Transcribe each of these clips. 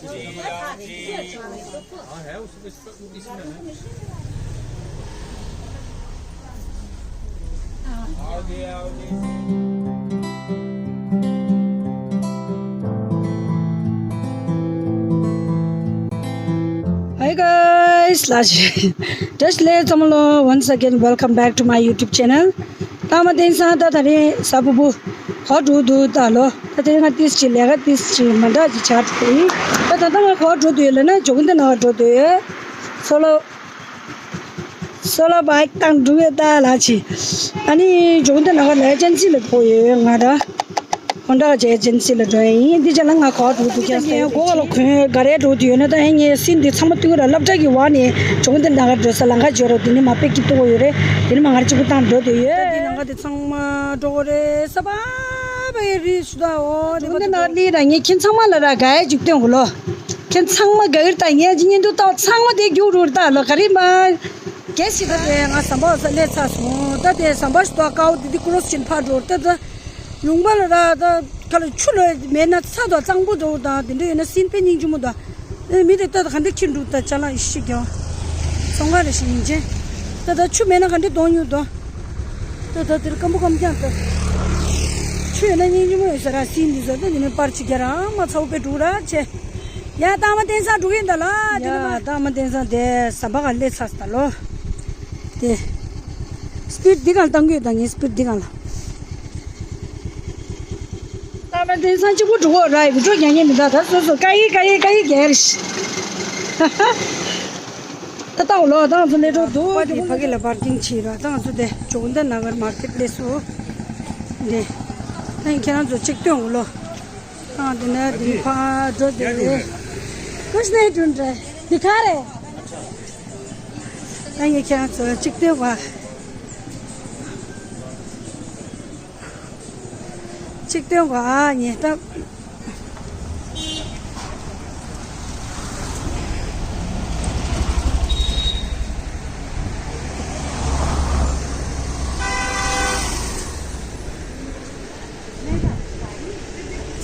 है इसमें Hi guys, just let them know once again. Welcome back to my YouTube channel. Tama din sa tatari sabubu hot do talo. Tatari nga tis chile nga tis chile manda ji chat koi. Tatama hot do yele na jogunde na hot do ye. Solo bike tang do ye da la chi. Ani jogunde na ga agency le koi ngada. Honda agency le doi di jala nga hot do kya sa ko lo gare do di na da nge sin di samatu ra labja gi wani jogunde na ga salanga joro dini ma pe ki to yore dini ma ngar chi ku tan do ye dini nga de changma do re saba ba ri suda o de na li ra nge kin changma la ra ga ji te lo kin changma ga ir ta nge ji do ta changma de gyu ru ta lo kari ma ke si da nga samba sa le sa su da de samba sto ka di cross chin pha do ta da 용발을 다 칼을 출을 맨날 사도 장부도 다 근데 신penning 좀 다. 밑에 또 간데 친구도 잘라 이시겨. 성가를 신지. 또 추면은 간데 돈유도. 또 들까 뭐 감장도. 추에는 이제 뭐 있어라 신디서도 니는 빠르치게라 뭐 차오페 두라체. 야 다만 된사 두긴다라. 야 다만 된사 데 사바갈 레 샀달로. 데 스피드 디갈 당겨 당이 스피드 디갈. Tama din san chi ku zhuo rai bu zhuo yang yan da ta su gai ge shi. Ta dao lo dang zu le zhuo du di pa ge la parking chi ra dang zu de zhong de na gar market le su. De. Nan kan zu chik dong lo. Ah de na di pa zhuo de. Kuch nahi ढूंढ रहे दिखा रहे nan ye kan zu chik de wa chik de wa ni ta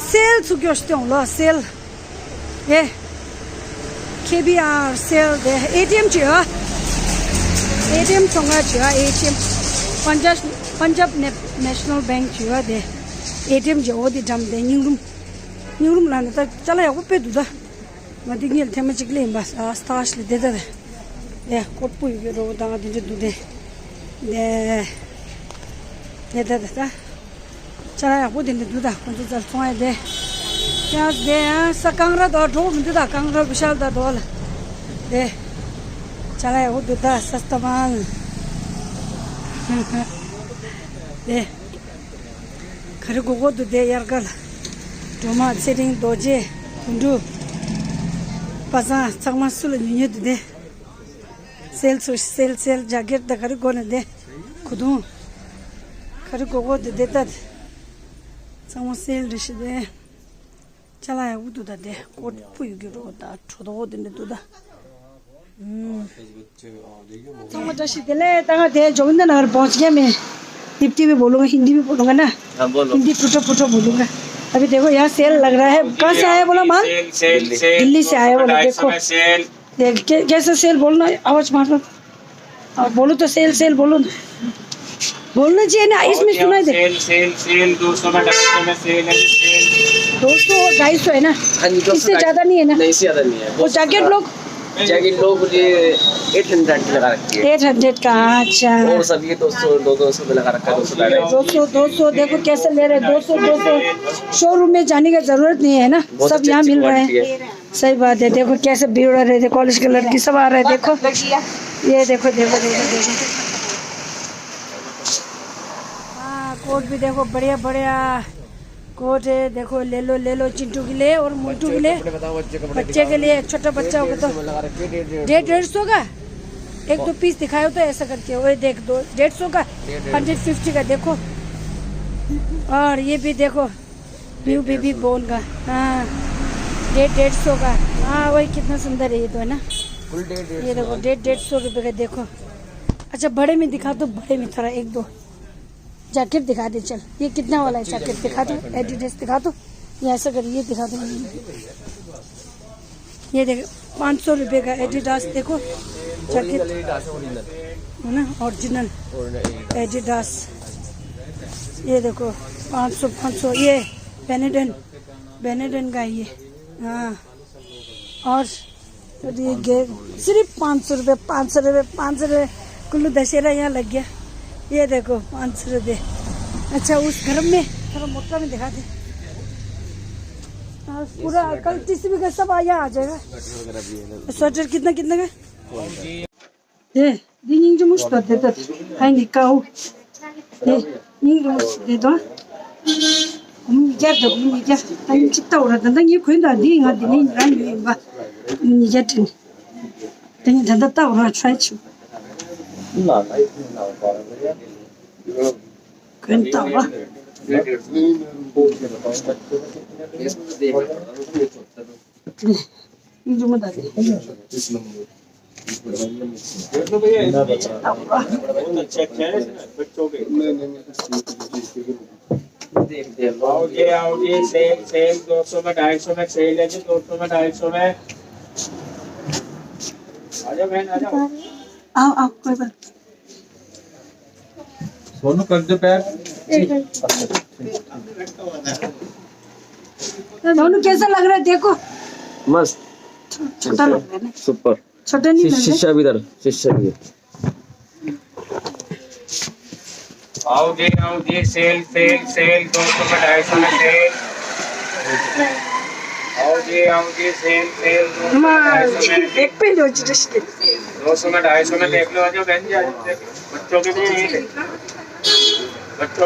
sale zu gösteriyor lo sale KBR sale de ATM diyor ATM songa diyor ATM Punjab National Bank diyor de ATM diyor de jam de ningrum lan ta chala ya pe du da ma dingel tema chiklem bas stash le de de kot pu ro da de du de da chala ya ko de du da ko jal songa de क्या दे सकांगरा दो ठो mint दा कांगरा विशाल दा दोल दे चला वो दूधा सस्ता माल दे खरे को दूधे यार कल टोमा सेटिंग दोजे कुंडू पसा चकमा सुल न्यू दूधे सेल जैकेट दा खरे को न दे खुदू खरे को दूधे तद चकमा सेल रिश दे चला है वो दूधा दे कोट पुई गिरो दा छोड़ो दिन दूधा समझ शिकले तंगा दे जोगिंदर नगर पहुंच गया मैं हिंदी में बोलूंगा हिंदी में बोलूंगा ना हिंदी फुटो बोलूंगा अभी देखो यहाँ सेल लग रहा है कहाँ से आया बोला माल दिल्ली से आया बोला देखो कैसे सेल बोलना आवाज मारो और बोलो तो सेल बोलो बोलना चाहिए ना इसमें सुनाई दे सेल 200 में सेल है 200 और 250 है ना इससे ज्यादा नहीं है ना नहीं ज्यादा नहीं है वो जैकेट लोग ये 800 लगा रखी है 800 का अच्छा और सब ये 200 में लगा रखा है 200 देखो कैसे ले रहे 200 शोरूम में जाने की जरूरत नहीं है ना सब यहाँ मिल रहा है सही बात है देखो कैसे भीड़ आ रहे थे कॉलेज के लड़की सब आ रहे देखो ये देखो हाँ कोट भी देखो बढ़िया कोट है देखो ले लो चिंटू के लिए और मोटू के लिए बच्चे के लिए छोटा बच्चा होगा तो 150 का एक दो पीस दिखाओ तो ऐसा करके वो देख दो 150 का 150 का देखो और ये भी देखो न्यू बेबी बोन का हाँ 150 का हाँ वही कितना सुंदर है ये तो है ना ये देखो 150 रुपये का देखो अच्छा बड़े में दिखा दो बड़े में थोड़ा एक दो जैकेट दिखा दे चल ये कितना वाला है जैकेट दिखा दो एडिडास दिखा दो ये ऐसा कर ये दिखा दो ये देखो 500 रुपये का एडिडास, देखो जैकेट है ना, ओरिजिनल एडिडास। ये देखो 500 ये बेनेडन का ये, हाँ। और ये सिर्फ 500 रुपये कुल्लू दशहरा यहाँ लग गया। ये देखो 500 रुपये। अच्छा उस घर में थोड़ा मोटा में दिखा दे, पूरा कल तीसरी का सब यहाँ आ जाएगा। स्वेटर कितना का? ये दिन जो मुझ तो देता है निकाऊ, ये इन जो दे दो मुझे तो मुझे तंग चित्ता उड़ा तंग ये कोई ना दी इंगा दिन इंगा नहीं इंगा मुझे तो तंग धंधा ता उड़ा ट्राई चु कंटा उड़ा इन जो मत दे आओ ये सेल 200 में 250 में सेल है जी, 200 में 250 में। आजा बहन आजा। आओ कोई बात। सोनू कर दो पैर। दोनों कैसा लग रहा है देखो? मस्त, छोटा लग रहा है, सुपर। छोटा नहीं लग रहा। शीशा भी इधर, शीशा भी। आओ जी सेल 200 में 250 में सेल। आओ जी सेल 200 में 250 में। एक पे लो जस्ट 200 में 250 में देख लो। आजो बहन जी आजो, बच्चों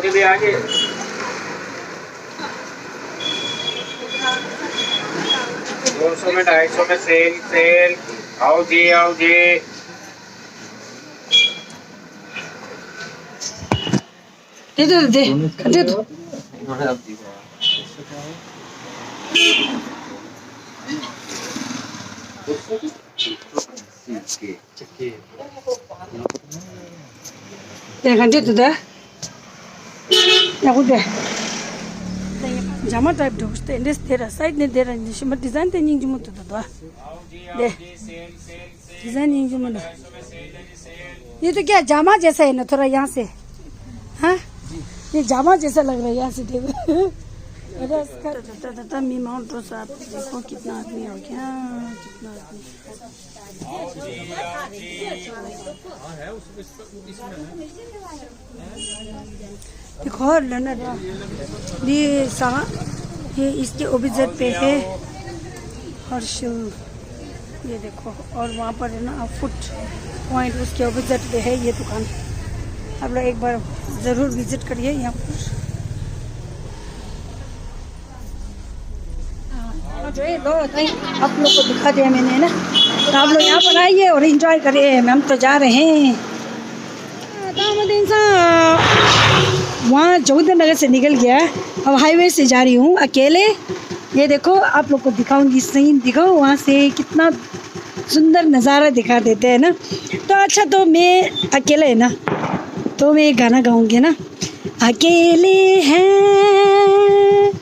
के भी आगे। दो 200 में 250 में सेल। आओ जी दे दो। घंटे तो दे जामा टाइप ढोकते इंडेस तेरा साइड ने दे रहा है मत डिजाइन ते निंग जुमत तो दे डिजाइन निंग जुमत। ये तो क्या जामा जैसा है ना, थोड़ा यहाँ से, हाँ ये जामा जैसा लग रहा है यहाँ से देखो। अरे इसका मी माउंट रोज आप देखो कितना आदमी हो गया, कितना आदमी। देखो लंदन ये इसके ओबिजेट पे है हर्ष, ये देखो। और वहाँ पर है ना फुट पॉइंट, उसके ओबिजेट पे है ये दुकान। आप लोग एक बार ज़रूर विजिट करिए यहाँ पर। जो ये दो आप लोग को दिखा दिया मैंने ना, तो आप लोग यहाँ पर आइए और एंजॉय करिए। हम तो जा रहे हैं वहाँ जोगिंदर नगर से निकल गया, अब हाईवे से जा रही हूँ अकेले। ये देखो आप लोग को दिखाऊंगी, सीन दिखाओ वहाँ से कितना सुंदर नज़ारा दिखा देते हैं ना। तो अच्छा, तो मैं अकेले है ना, तो मैं गाना गाऊंगी ना। अकेले हैं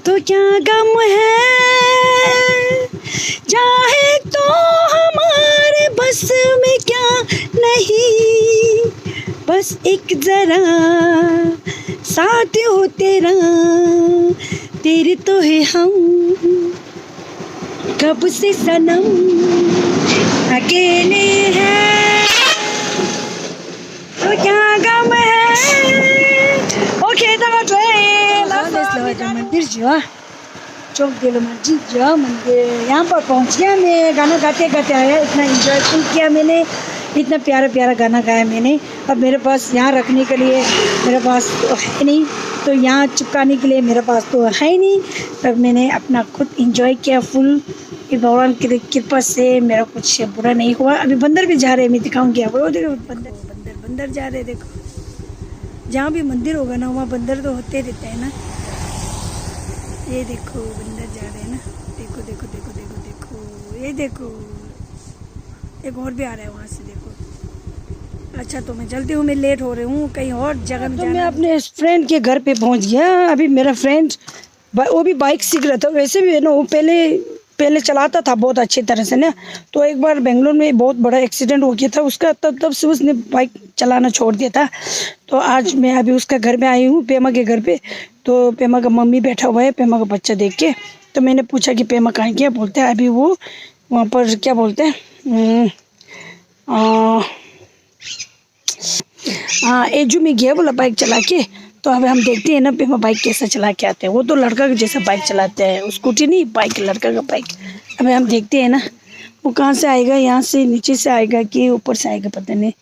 तो क्या गम है, चाहे तो हमारे बस में क्या नहीं, बस एक जरा साथ हो तेरा, तेरे तो है हम कब से सनम। अकेले हैं तो क्या गम है। ओके मंदिर जो चौक दिलो मस्जिद जो मंदिर, यहाँ पर पहुँच गया मैं। गाना गाते गाते आया, इतना इंजॉयफुल किया मैंने, इतना प्यारा प्यारा गाना गाया मैंने। अब मेरे पास यहाँ रखने के लिए मेरे पास तो है नहीं, तो यहाँ चिपकाने के लिए मेरे पास तो है ही नहीं। तब मैंने अपना खुद इंजॉय किया फुल। भगवान की कृपा से मेरा कुछ बुरा नहीं हुआ। अभी बंदर भी जा रहे हैं, मैं दिखाऊंगी आपको। वो देखो बंदर जा रहे हैं, देखो। जहाँ भी मंदिर होगा ना वहाँ बंदर तो होते रहते हैं ना। ये देखो बंदर जा रहे हैं ना, देखो देखो देखो देखो देखो, ये देखो एक और भी आ रहा है वहाँ से, देखो। अच्छा तो मैं चलती हूँ, मैं लेट हो रही हूँ कहीं और जगह में। तो मैं अपने फ्रेंड के घर पे पहुँच गया। अभी मेरा फ्रेंड वो भी बाइक सीख रहा था, वैसे भी है ना वो पहले पहले चलाता था बहुत अच्छी तरह से ना। तो एक बार बेंगलोर में बहुत बड़ा एक्सीडेंट हो गया था उसका, तब से उसने बाइक चलाना छोड़ दिया था। तो आज मैं अभी उसका घर में आई हूँ, पेमा के घर पे। तो पेमा का मम्मी बैठा हुआ है पेमा का बच्चा देख के। तो मैंने पूछा कि पेमा कहाँ गया, बोलते हैं अभी वो वहाँ पर क्या बोलते हैं एजू में गया बोला बाइक चला के। तो अब हम देखते हैं ना पेमा बाइक कैसा चला के आते हैं। वो तो लड़का का जैसा बाइक चलाते हैं, स्कूटी नहीं बाइक, लड़का का बाइक। अब हम देखते हैं ना वो कहाँ से आएगा, यहाँ से नीचे से आएगा कि ऊपर से आएगा पता नहीं,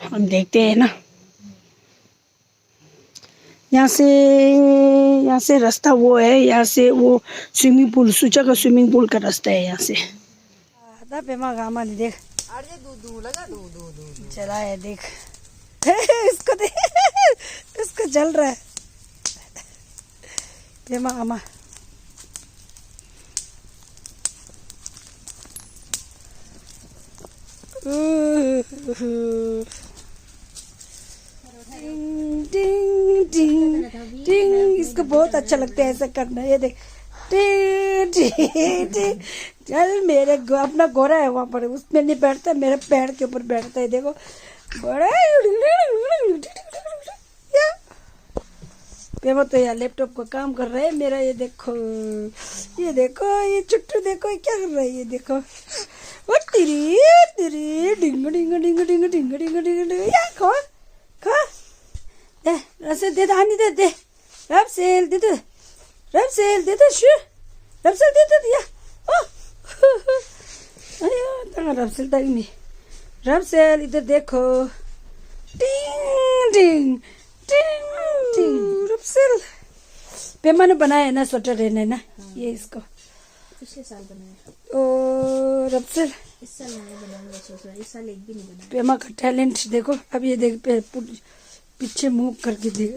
हम देखते हैं ना। यहाँ से रास्ता वो है, यहाँ से वो स्विमिंग पूल, सूचा का स्विमिंग पूल का रास्ता है यहाँ से। पेमा गामा नहीं देख चला है देख इसको देख इसको चल रहा है पेमा गामा। टिंग टिंग टिंग, इसको बहुत अच्छा लगता है ऐसा करना। ये देख टिंग टिंग टिंग, चल मेरे अपना गोरा है वहाँ पर, उसमें नहीं बैठता, मेरे पैर के ऊपर बैठता है। देखो बड़ा पेमा तो यार लैपटॉप का काम कर रहा है मेरा। ये देखो ये चुट्टू देखो ये क्या कर रहा है, ये देखो वो तिरी तिरी डिंग डिंग डिंग डिंग डिंग डिंग डिंग या खा खा दे रसे दे आनी दे रबसेल दे शू रबसेल दे दिया अयो तंगा रबसेल तक नहीं रबसेल इधर देखो टिंग टिंग टिंग टिंग रबसेल पेमा ने बनाया है ना स्वेटर रहना है ना ये इसको पिछले साल बनाया। ओ रबसेल इस साल नहीं बनाऊंगा सोच रहा, इस साल एक भी नहीं बनाया। पेमा का टैलेंट देखो। अब ये देख पीछे मूव करके देख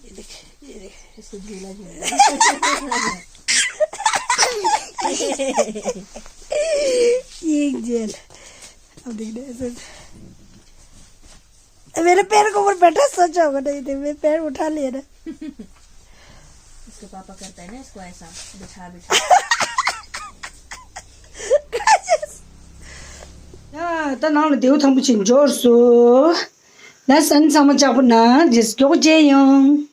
ये देख इसको झूला ये जेल। अब देखना ऐसे मेरे पैर के ऊपर बैठा, सोचा होगा नहीं थे मेरे पैर उठा लिया ना। इसके पापा करता है ना इसको ऐसा बिठा बिठा। 야, 나 나오는 대우 탐부친 조수. 나 산삼은 잡으나, 지스교 제용.